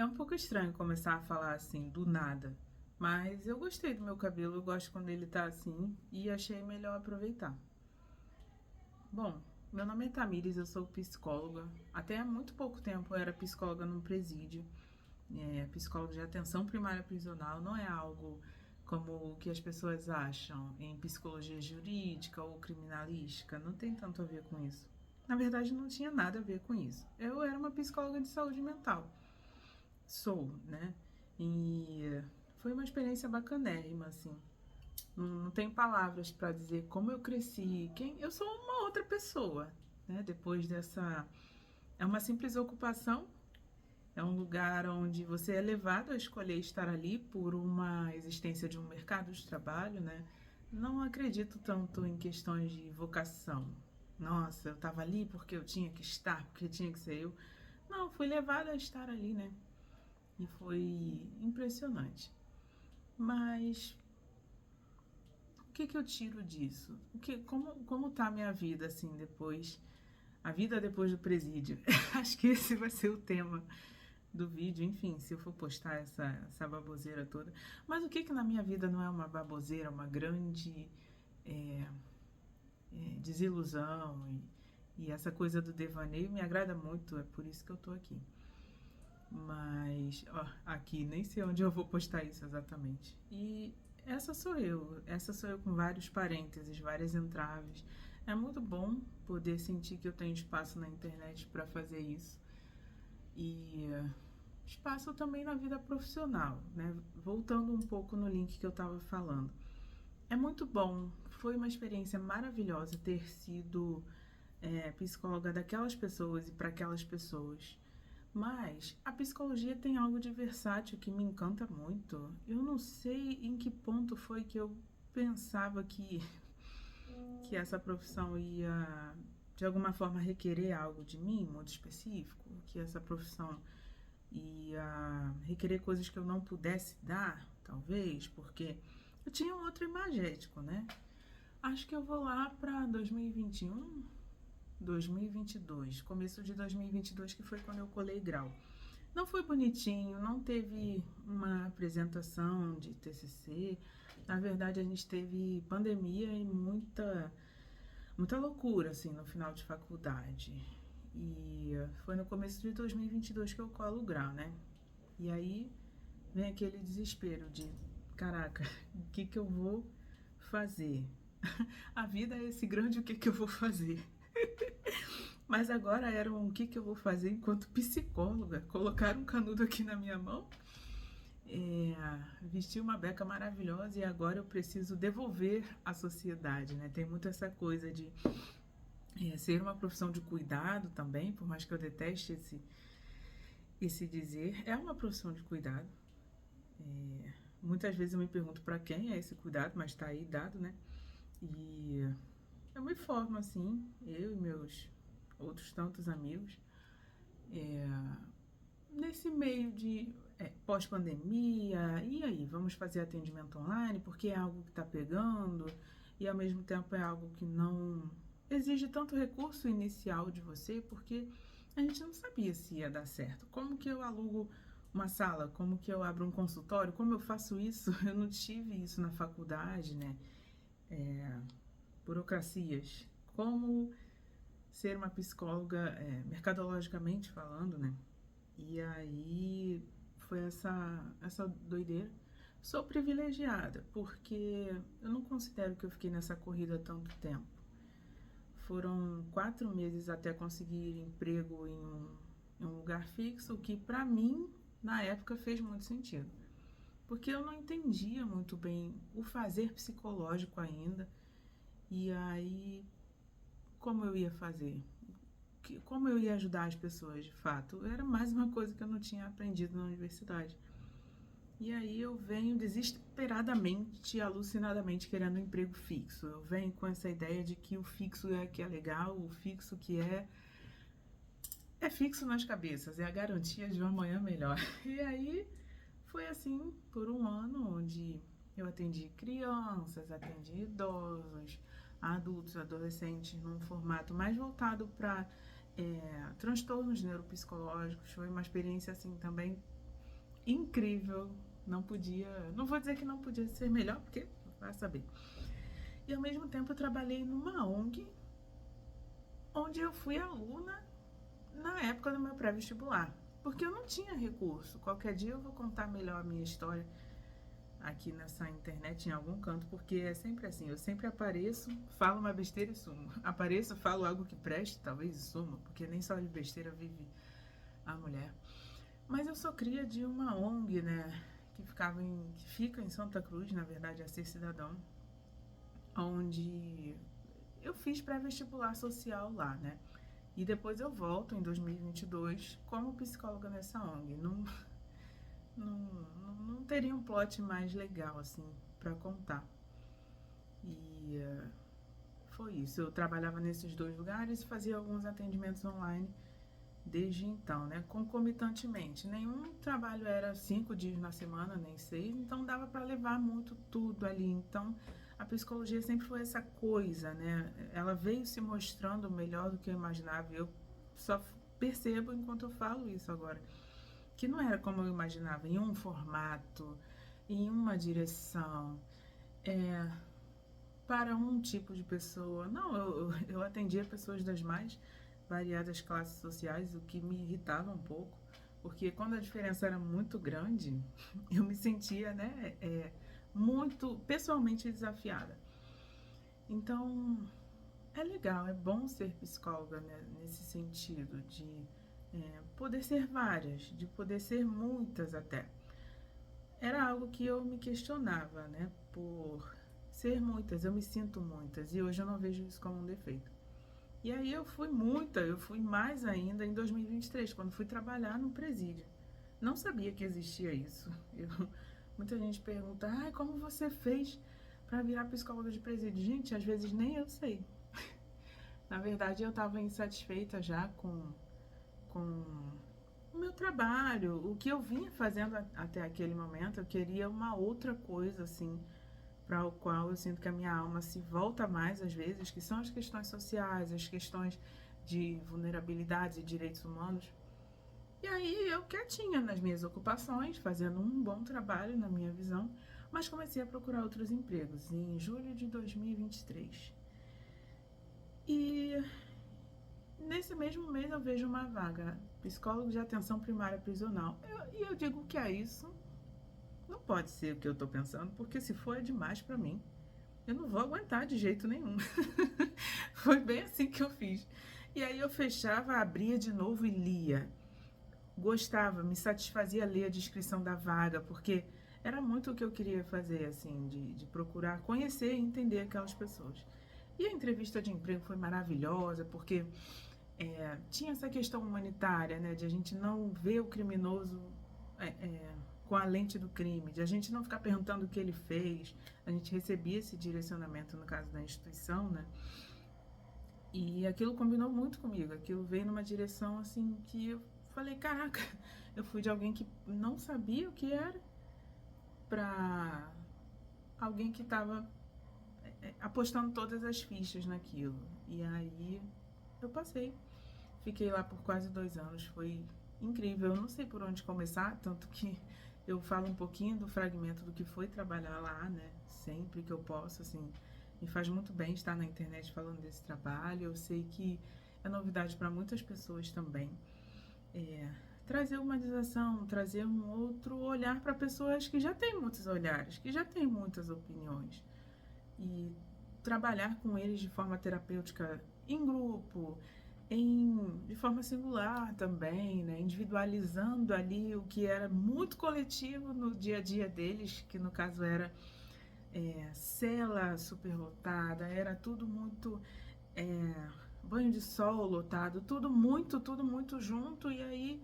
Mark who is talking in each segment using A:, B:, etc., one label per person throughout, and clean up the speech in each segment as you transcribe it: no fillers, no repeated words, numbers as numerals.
A: É um pouco estranho começar a falar assim, do nada. Mas eu gostei do meu cabelo, eu gosto quando ele tá assim e achei melhor aproveitar. Bom, meu nome é Tamires, eu sou psicóloga. Até há muito pouco tempo eu era psicóloga num presídio. Psicóloga de atenção primária prisional não é algo como o que as pessoas acham em psicologia jurídica ou criminalística. Não tem tanto a ver com isso. Na verdade, não tinha nada a ver com isso. Eu era uma psicóloga de saúde mental. Sou, né? E foi uma experiência bacanérrima, assim. Não tenho palavras para dizer como eu cresci, quem eu sou uma outra pessoa, né? Depois dessa é uma simples ocupação, é um lugar onde você é levado a escolher estar ali por uma existência de um mercado de trabalho, né? Não acredito tanto em questões de vocação. Nossa, eu estava ali porque eu tinha que estar, porque tinha que ser eu. Não, fui levada a estar ali, né? E foi impressionante. Mas o que que eu tiro disso? Como tá a minha vida assim depois? A vida depois do presídio. Acho que esse vai ser o tema do vídeo, enfim, se eu for postar essa baboseira toda. Mas o que que na minha vida não é uma baboseira, uma grande é, desilusão e essa coisa do devaneio me agrada muito, é por isso que eu tô aqui. Mas, ó, aqui, nem sei onde eu vou postar isso exatamente. E essa sou eu com vários parênteses, várias entraves. É muito bom poder sentir que eu tenho espaço na internet para fazer isso. E espaço também na vida profissional, né? Voltando um pouco no link que eu estava falando. É muito bom, foi uma experiência maravilhosa ter sido psicóloga daquelas pessoas e para aquelas pessoas. Mas a psicologia tem algo de versátil que me encanta muito. Eu não sei em que ponto foi que eu pensava que essa profissão ia de alguma forma requerer algo de mim, muito específico, que essa profissão ia requerer coisas que eu não pudesse dar, talvez, porque eu tinha um outro imagético, né? Acho que eu vou lá para 2021, 2022, começo de 2022, que foi quando eu colei grau. Não foi bonitinho, não teve uma apresentação de TCC. Na verdade, a gente teve pandemia e muita loucura assim no final de faculdade. E foi no começo de 2022 que eu colo o grau, né? E aí vem aquele desespero de, caraca, o que que eu vou fazer? A vida é esse grande o que que eu vou fazer. Mas agora era um o que que eu vou fazer enquanto psicóloga. Colocar um canudo aqui na minha mão, vestir uma beca maravilhosa e agora eu preciso devolver à sociedade, né? Tem muito essa coisa de ser uma profissão de cuidado também, por mais que eu deteste esse dizer, é uma profissão de cuidado. Muitas vezes eu me pergunto para quem é esse cuidado, mas está aí dado, né? E eu me formo assim, eu e meus outros tantos amigos, é, nesse meio de pós-pandemia, e aí, vamos fazer atendimento online, porque é algo que está pegando, e ao mesmo tempo é algo que não exige tanto recurso inicial de você, porque a gente não sabia se ia dar certo. Como que eu alugo uma sala? Como que eu abro um consultório? Como eu faço isso? Eu não tive isso na faculdade, né? É, burocracias. Como ser uma psicóloga, mercadologicamente falando, né? E aí foi essa doideira. Sou privilegiada, porque eu não considero que eu fiquei nessa corrida tanto tempo. Foram 4 meses até conseguir emprego em um lugar fixo, o que pra mim, na época, fez muito sentido. Porque eu não entendia muito bem o fazer psicológico ainda. E aí, como eu ia fazer? Como eu ia ajudar as pessoas de fato? Era mais uma coisa que eu não tinha aprendido na universidade. E aí eu venho desesperadamente, alucinadamente querendo um emprego fixo. Eu venho com essa ideia de que o fixo é que é legal, o fixo que é fixo nas cabeças, é a garantia de um amanhã melhor. E aí foi assim por um ano, onde eu atendi crianças, atendi idosos, adultos, adolescentes, num formato mais voltado para transtornos neuropsicológicos. Foi uma experiência assim também incrível, não podia, não vou dizer que não podia ser melhor, porque vai saber. E ao mesmo tempo eu trabalhei numa ONG, onde eu fui aluna na época do meu pré-vestibular, porque eu não tinha recurso. Qualquer dia eu vou contar melhor a minha história aqui nessa internet, em algum canto, porque é sempre assim, eu sempre apareço, falo uma besteira e sumo. Apareço, falo algo que preste, talvez e sumo, porque nem só de besteira vive a mulher. Mas eu sou cria de uma ONG, né, que fica em Santa Cruz, na verdade, a Ser Cidadão, onde eu fiz pré-vestibular social lá, né? E depois eu volto em 2022 como psicóloga nessa ONG. Não teria um plot mais legal, assim, pra contar. E foi isso. Eu trabalhava nesses dois lugares e fazia alguns atendimentos online desde então, né? Concomitantemente. Nenhum trabalho era 5 dias na semana, nem 6, então dava para levar muito tudo ali. Então a psicologia sempre foi essa coisa, né? Ela veio se mostrando melhor do que eu imaginava. Eu só percebo enquanto eu falo isso agora, que não era como eu imaginava, em um formato, em uma direção, é, para um tipo de pessoa. Não, eu atendia pessoas das mais variadas classes sociais, o que me irritava um pouco, porque quando a diferença era muito grande, eu me sentia, né, muito pessoalmente desafiada. Então, é legal, é bom ser psicóloga, né, nesse sentido de poder ser várias, de poder ser muitas até. Era algo que eu me questionava, né, por ser muitas, eu me sinto muitas, e hoje eu não vejo isso como um defeito. E aí eu fui mais ainda em 2023, quando fui trabalhar no presídio. Não sabia que existia isso. Muita gente pergunta, como você fez para virar psicóloga de presídio? Gente, às vezes nem eu sei. Na verdade, eu estava insatisfeita já com o meu trabalho, o que eu vinha fazendo até aquele momento. Eu queria uma outra coisa, assim, para o qual eu sinto que a minha alma se volta mais às vezes, que são as questões sociais, as questões de vulnerabilidades e direitos humanos. E aí eu quietinha nas minhas ocupações, fazendo um bom trabalho na minha visão, mas comecei a procurar outros empregos em julho de 2023. E nesse mesmo mês eu vejo uma vaga, psicólogo de atenção primária prisional. E eu digo que é isso. Não pode ser o que eu estou pensando, porque se for é demais para mim. Eu não vou aguentar de jeito nenhum. Foi bem assim que eu fiz. E aí eu fechava, abria de novo e lia. Gostava, me satisfazia ler a descrição da vaga, porque era muito o que eu queria fazer, assim, de procurar conhecer e entender aquelas pessoas. E a entrevista de emprego foi maravilhosa, porque tinha essa questão humanitária, né, de a gente não ver o criminoso com a lente do crime, de a gente não ficar perguntando o que ele fez. A gente recebia esse direcionamento no caso da instituição, né? E aquilo combinou muito comigo, aquilo veio numa direção assim que eu falei, caraca, eu fui de alguém que não sabia o que era pra alguém que estava apostando todas as fichas naquilo. E aí eu passei. Fiquei lá por quase 2 anos, foi incrível. Eu não sei por onde começar, tanto que eu falo um pouquinho do fragmento do que foi trabalhar lá, né? Sempre que eu posso, assim, me faz muito bem estar na internet falando desse trabalho. Eu sei que é novidade para muitas pessoas também. Trazer humanização, trazer um outro olhar para pessoas que já têm muitos olhares, que já têm muitas opiniões. E trabalhar com eles de forma terapêutica em grupo, de forma singular também, né? Individualizando ali o que era muito coletivo no dia a dia deles, que no caso era cela superlotada, era tudo muito banho de sol lotado, tudo muito junto. E aí,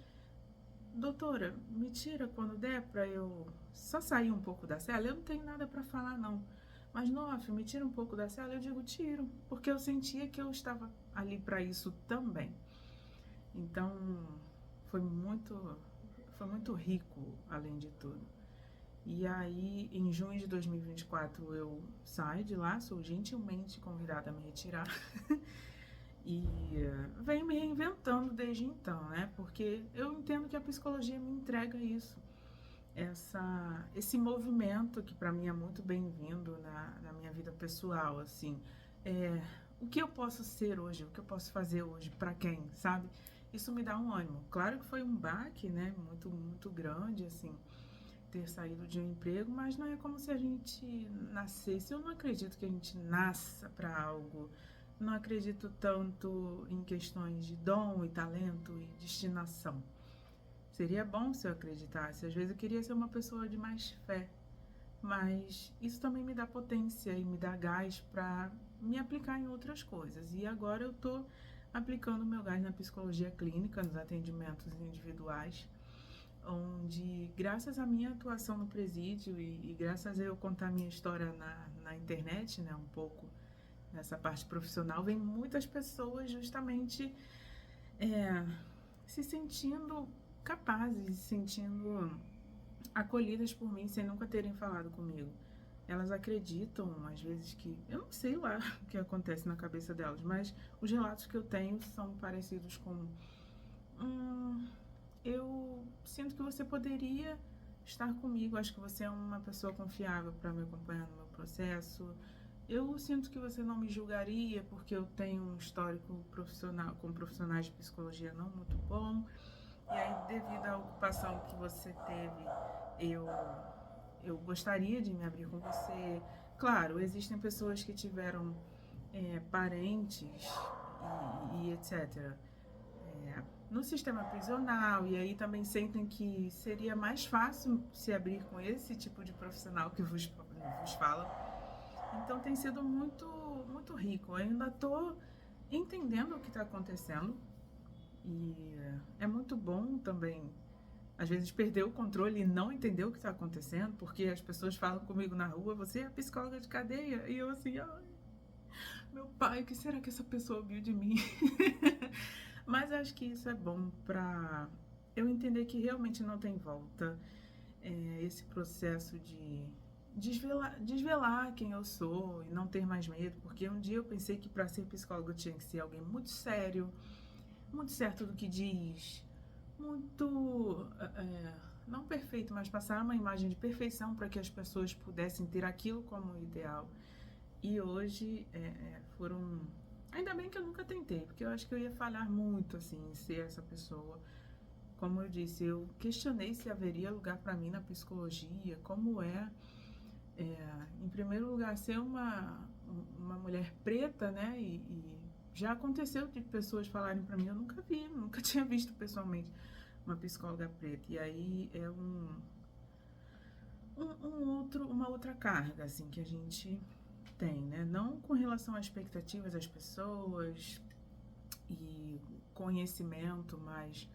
A: doutora, me tira quando der para eu só sair um pouco da cela. Eu não tenho nada para falar não, mas nossa, me tira um pouco da cela. Eu digo tiro, porque eu sentia que eu estava ali para isso também. Então foi muito rico, além de tudo. E aí, em junho de 2024, eu saio de lá, sou gentilmente convidada a me retirar. E venho me reinventando desde então, né? Porque eu entendo que a psicologia me entrega isso. esse movimento que para mim é muito bem-vindo na minha vida pessoal, assim, é, o que eu posso ser hoje, o que eu posso fazer hoje, para quem, sabe? Isso me dá um ânimo. Claro que foi um baque, né, muito grande, assim, ter saído de um emprego, mas não é como se a gente nascesse. Eu não acredito que a gente nasça para algo. Não acredito tanto em questões de dom e talento e destinação. Seria bom se eu acreditasse. Às vezes eu queria ser uma pessoa de mais fé, mas isso também me dá potência e me dá gás para me aplicar em outras coisas. E agora eu estou aplicando o meu gás na psicologia clínica, nos atendimentos individuais, onde, graças à minha atuação no presídio e graças a eu contar minha história na internet, né, um pouco nessa parte profissional, vem muitas pessoas justamente é, se sentindo capazes, se sentindo acolhidas por mim sem nunca terem falado comigo. Elas acreditam, às vezes, que... Eu não sei lá o que acontece na cabeça delas, mas os relatos que eu tenho são parecidos com... eu sinto que você poderia estar comigo, acho que você é uma pessoa confiável para me acompanhar no meu processo. Eu sinto que você não me julgaria porque eu tenho um histórico profissional com profissionais de psicologia não muito bom. E aí, devido à ocupação que você teve, eu, eu gostaria de me abrir com você. Claro, existem pessoas que tiveram parentes e etc. No sistema prisional, e aí também sentem que seria mais fácil se abrir com esse tipo de profissional que vos fala. Então tem sido muito rico. Eu ainda estou entendendo o que está acontecendo e é muito bom também, às vezes, perder o controle e não entender o que está acontecendo, porque as pessoas falam comigo na rua, você é psicóloga de cadeia, e eu assim, ai, meu pai, o que será que essa pessoa viu de mim? Mas acho que isso é bom para eu entender que realmente não tem volta. Esse processo de desvelar quem eu sou e não ter mais medo, porque um dia eu pensei que para ser psicólogo eu tinha que ser alguém muito sério, muito certo do que diz, muito não perfeito, mas passar uma imagem de perfeição para que as pessoas pudessem ter aquilo como ideal. E hoje foram... Ainda bem que eu nunca tentei, porque eu acho que eu ia falhar muito assim em ser essa pessoa. Como eu disse, eu questionei se haveria lugar para mim na psicologia, como em primeiro lugar, ser uma mulher preta, né? E já aconteceu de pessoas falarem para mim, eu nunca vi, nunca tinha visto pessoalmente uma psicóloga preta. E aí é uma outra carga, assim, que a gente tem, né? Não com relação às expectativas das pessoas e conhecimento, mas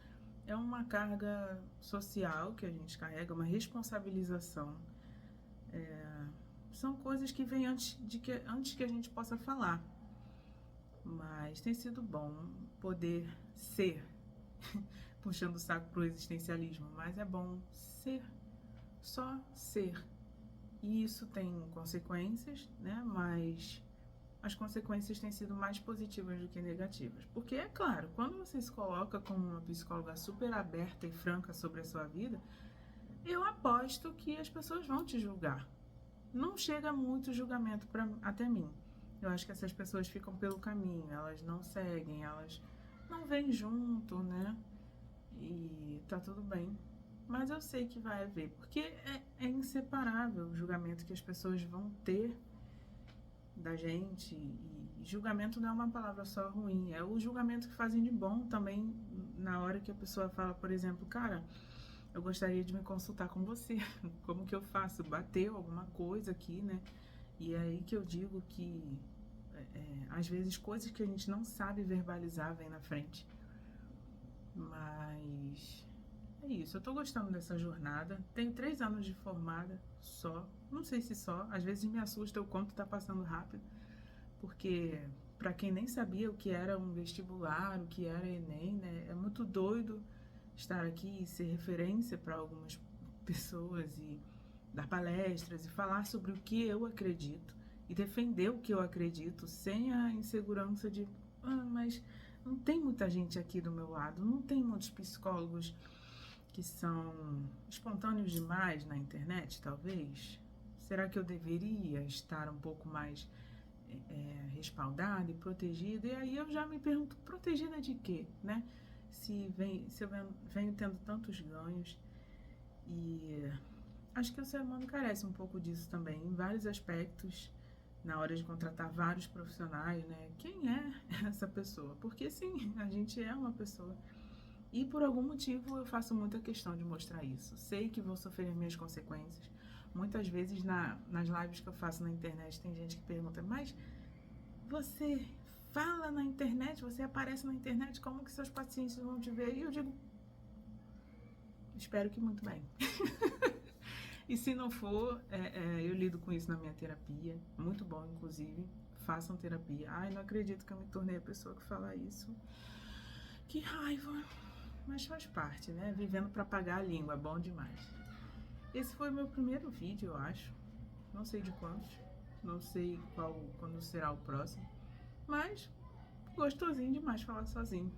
A: é uma carga social que a gente carrega, uma responsabilização. São coisas que vêm antes que a gente possa falar. Mas tem sido bom poder ser, puxando o saco pro existencialismo, mas é bom ser, só ser. E isso tem consequências, né? Mas as consequências têm sido mais positivas do que negativas. Porque, é claro, quando você se coloca como uma psicóloga super aberta e franca sobre a sua vida, eu aposto que as pessoas vão te julgar. Não chega muito julgamento até mim. Eu acho que essas pessoas ficam pelo caminho, elas não seguem, elas não vêm junto, né? E tá tudo bem. Mas eu sei que vai haver, porque é inseparável o julgamento que as pessoas vão ter da gente. E julgamento não é uma palavra só ruim, é o julgamento que fazem de bom também na hora que a pessoa fala, por exemplo, cara, eu gostaria de me consultar com você. Como que eu faço? Bateu alguma coisa aqui, né? E é aí que eu digo que às vezes coisas que a gente não sabe verbalizar vem na frente. Mas é isso, eu tô gostando dessa jornada. Tenho 3 anos de formada só. Não sei se só, às vezes me assusta o quanto tá passando rápido. Porque para quem nem sabia o que era um vestibular, o que era Enem, né? É muito doido estar aqui e ser referência para algumas pessoas e dar palestras e falar sobre o que eu acredito e defender o que eu acredito sem a insegurança de mas não tem muita gente aqui do meu lado, não tem muitos psicólogos que são espontâneos demais na internet, talvez? Será que eu deveria estar um pouco mais respaldada e protegida? E aí eu já me pergunto, protegida de quê, né? Se eu venho tendo tantos ganhos, e acho que o ser humano carece um pouco disso também, em vários aspectos, na hora de contratar vários profissionais, né? Quem é essa pessoa? Porque sim, a gente é uma pessoa. E por algum motivo eu faço muita questão de mostrar isso. Sei que vou sofrer as minhas consequências. Muitas vezes nas lives que eu faço na internet tem gente que pergunta, mas você fala na internet, você aparece na internet, como que seus pacientes vão te ver? E eu digo, espero que muito bem. E se não for, eu lido com isso na minha terapia, muito bom, inclusive, façam terapia. Ai, não acredito que eu me tornei a pessoa que fala isso. Que raiva, mas faz parte, né? Vivendo para pagar a língua, bom demais. Esse foi o meu primeiro vídeo, eu acho, não sei de quantos, não sei quando será o próximo, mas gostosinho demais falar sozinho.